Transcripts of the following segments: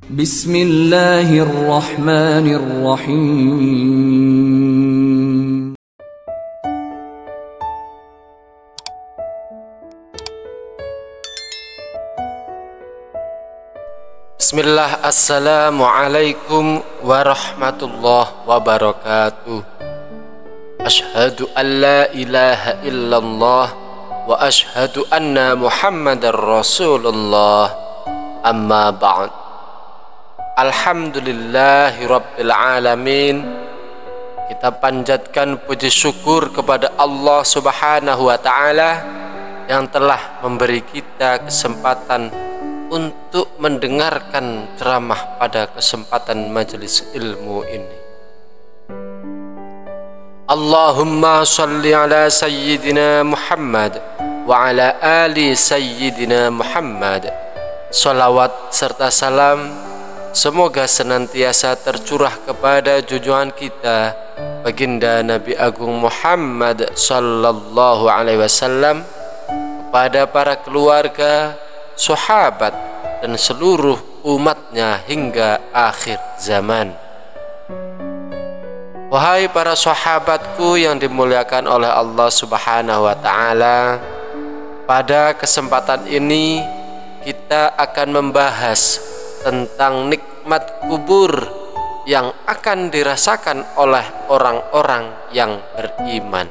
Bismillahirrahmanirrahim. Bismillah, assalamualaikum warahmatullahi wabarakatuh. Ashhadu an la ilaha illallah wa ashhadu anna muhammadar rasulullah. Amma ba'd. Alhamdulillahi rabbil alamin. Kita panjatkan puji syukur kepada Allah subhanahu wa ta'ala yang telah memberi kita kesempatan untuk mendengarkan ceramah pada kesempatan majelis ilmu ini. Allahumma salli ala sayyidina Muhammad wa ala ali sayyidina Muhammad. Salawat serta salam semoga senantiasa tercurah kepada junjungan kita baginda Nabi Agung Muhammad sallallahu alaihi wasallam, kepada para keluarga, sahabat, dan seluruh umatnya hingga akhir zaman. Wahai para sahabatku yang dimuliakan oleh Allah subhanahu wa ta'ala, pada kesempatan ini kita akan membahas tentang nikmat kubur yang akan dirasakan oleh orang-orang yang beriman.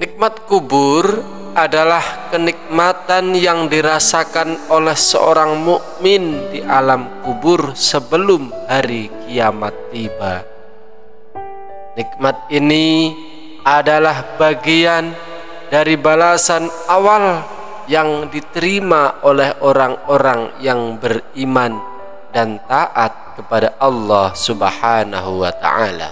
Nikmat kubur adalah kenikmatan yang dirasakan oleh seorang mukmin di alam kubur sebelum hari kiamat tiba. Nikmat ini adalah bagian dari balasan awal yang diterima oleh orang-orang yang beriman dan taat kepada Allah Subhanahu wa ta'ala.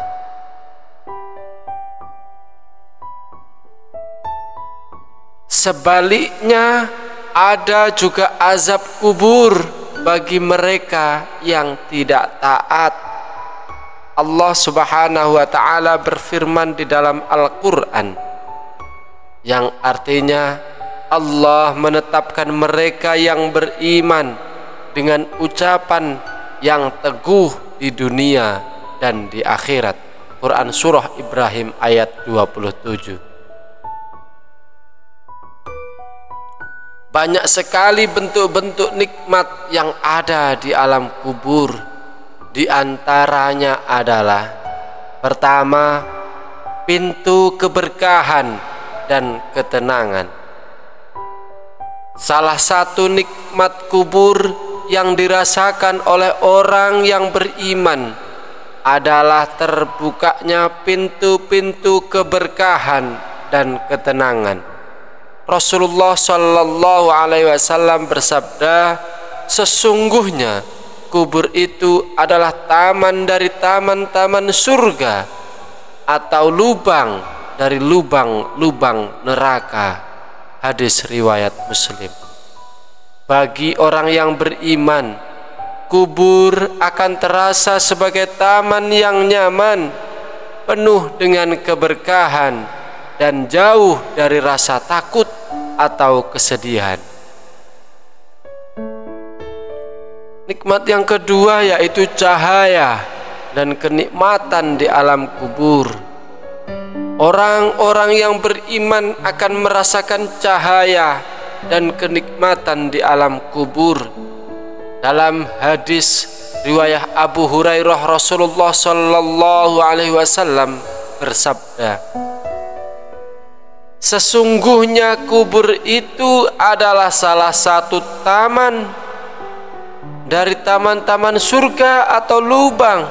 Sebaliknya, ada juga azab kubur bagi mereka yang tidak taat. Allah subhanahu wa ta'ala berfirman di dalam Al-Quran, yang artinya Allah menetapkan mereka yang beriman dengan ucapan yang teguh di dunia dan di akhirat. Quran Surah Ibrahim ayat 27. Banyak sekali bentuk-bentuk nikmat yang ada di alam kubur. Di antaranya adalah: pertama, pintu keberkahan dan ketenangan. Salah satu nikmat kubur yang dirasakan oleh orang yang beriman adalah terbukanya pintu-pintu keberkahan dan ketenangan. Rasulullah Shallallahu Alaihi Wasallam bersabda, sesungguhnya kubur itu adalah taman dari taman-taman surga atau lubang dari lubang-lubang neraka. Hadis riwayat Muslim. Bagi orang yang beriman, kubur akan terasa sebagai taman yang nyaman, penuh dengan keberkahan, dan jauh dari rasa takut atau kesedihan. Nikmat yang kedua yaitu cahaya dan kenikmatan di alam kubur. Orang-orang yang beriman akan merasakan cahaya dan kenikmatan di alam kubur. Dalam hadis riwayat Abu Hurairah, Rasulullah Shallallahu Alaihi Wasallam bersabda, sesungguhnya kubur itu adalah salah satu taman dari taman-taman surga atau lubang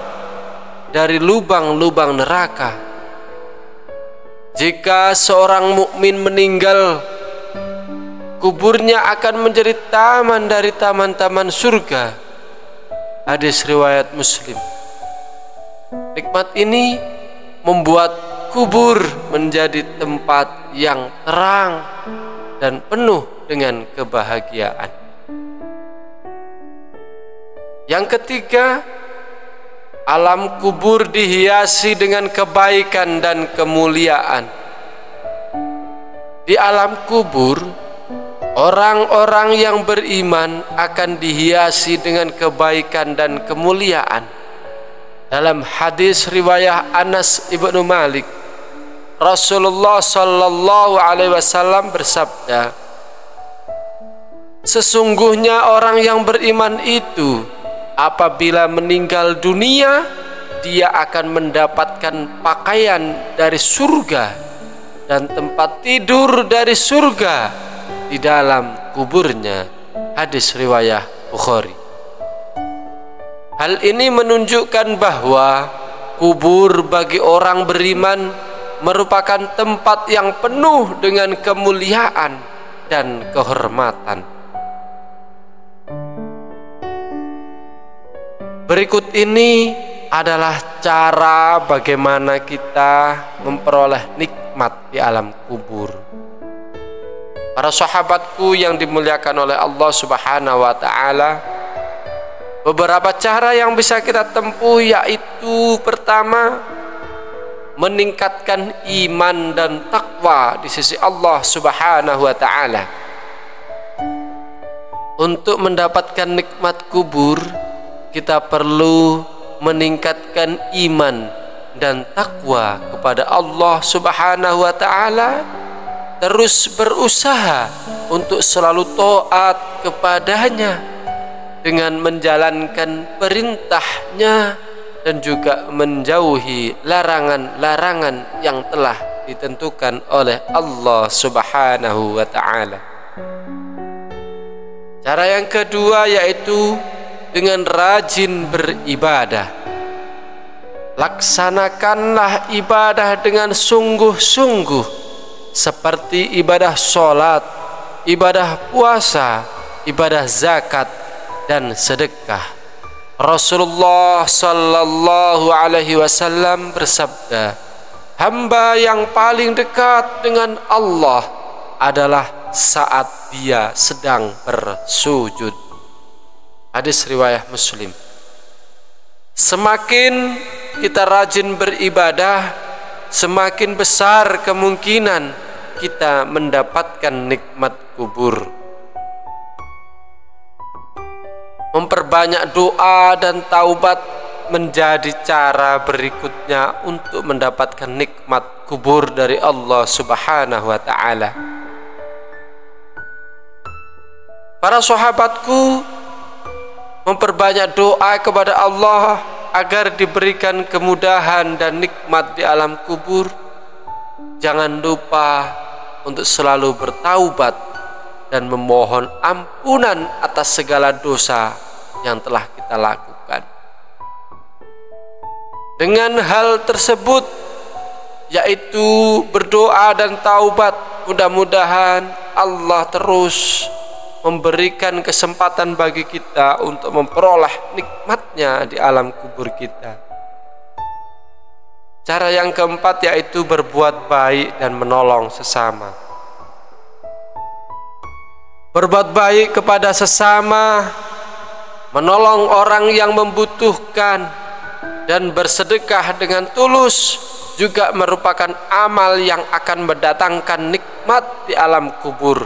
dari lubang-lubang neraka. Jika seorang mukmin meninggal, kuburnya akan menjadi taman dari taman-taman surga. Hadis riwayat Muslim. Nikmat ini membuat kubur menjadi tempat yang terang dan penuh dengan kebahagiaan. Yang ketiga, alam kubur dihiasi dengan kebaikan dan kemuliaan. Di alam kubur, Orang-orang yang beriman akan dihiasi dengan kebaikan dan kemuliaan. Dalam hadis riwayat Anas ibnu Malik, Rasulullah sallallahu alaihi wasallam bersabda, sesungguhnya orang yang beriman itu apabila meninggal dunia, dia akan mendapatkan pakaian dari surga dan tempat tidur dari surga di dalam kuburnya. Hadis riwayat Bukhari. Hal ini menunjukkan bahwa kubur bagi orang beriman merupakan tempat yang penuh dengan kemuliaan dan kehormatan. Berikut ini adalah cara bagaimana kita memperoleh nikmat di alam kubur. Para sahabatku yang dimuliakan oleh Allah Subhanahu wa taala, beberapa cara yang bisa kita tempuh yaitu pertama, meningkatkan iman dan takwa di sisi Allah Subhanahu wa taala. Untuk mendapatkan nikmat kubur, kita perlu meningkatkan iman dan takwa kepada Allah Subhanahu wa taala, terus berusaha untuk selalu taat kepadanya dengan menjalankan perintahnya dan juga menjauhi larangan-larangan yang telah ditentukan oleh Allah Subhanahu wa taala. Cara yang kedua yaitu dengan rajin beribadah. Laksanakanlah ibadah dengan sungguh-sungguh, seperti ibadah sholat, ibadah puasa, ibadah zakat, dan sedekah. Rasulullah sallallahu alaihi wasallam bersabda, hamba yang paling dekat dengan Allah adalah saat dia sedang bersujud. Hadis riwayat Muslim. Semakin kita rajin beribadah, semakin besar kemungkinan kita mendapatkan nikmat kubur. Memperbanyak doa dan taubat menjadi cara berikutnya untuk mendapatkan nikmat kubur dari Allah Subhanahu wa taala. Para sahabatku memperbanyak doa kepada Allah agar diberikan kemudahan dan nikmat di alam kubur. Jangan lupa untuk selalu bertaubat dan memohon ampunan atas segala dosa yang telah kita lakukan. Dengan hal tersebut, yaitu berdoa dan taubat, mudah-mudahan Allah terus memberikan kesempatan bagi kita untuk memperoleh nikmatnya di alam kubur kita. Cara yang keempat yaitu berbuat baik dan menolong sesama. Berbuat baik kepada sesama, menolong orang yang membutuhkan, dan bersedekah dengan tulus juga merupakan amal yang akan mendatangkan nikmat di alam kubur.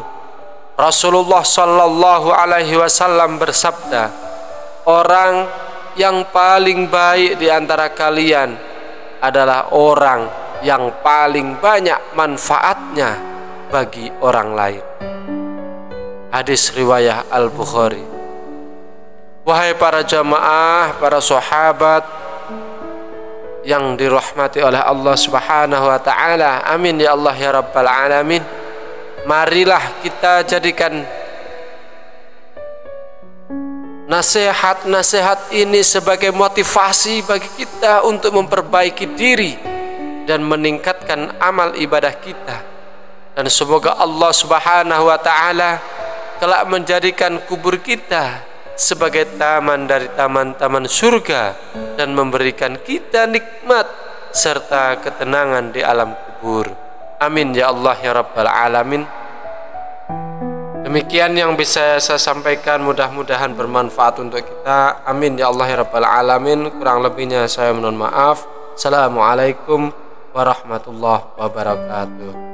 Rasulullah sallallahu alaihi wasallam bersabda, orang yang paling baik di antara kalian adalah orang yang paling banyak manfaatnya bagi orang lain. Hadis riwayat Al-Bukhari. Wahai para jamaah, para sahabat yang dirahmati oleh Allah Subhanahu wa taala, amin ya Allah ya rabbal alamin. Marilah kita jadikan nasihat-nasihat ini sebagai motivasi bagi kita untuk memperbaiki diri dan meningkatkan amal ibadah kita. Dan semoga Allah Subhanahu wa taala kelak menjadikan kubur kita sebagai taman dari taman-taman surga dan memberikan kita nikmat serta ketenangan di alam kubur. Amin ya Allah ya rabbal alamin. Demikian yang bisa saya sampaikan, mudah-mudahan bermanfaat untuk kita. Amin ya Allah ya rabbal alamin. Kurang lebihnya saya mohon maaf. Assalamualaikum warahmatullahi wabarakatuh.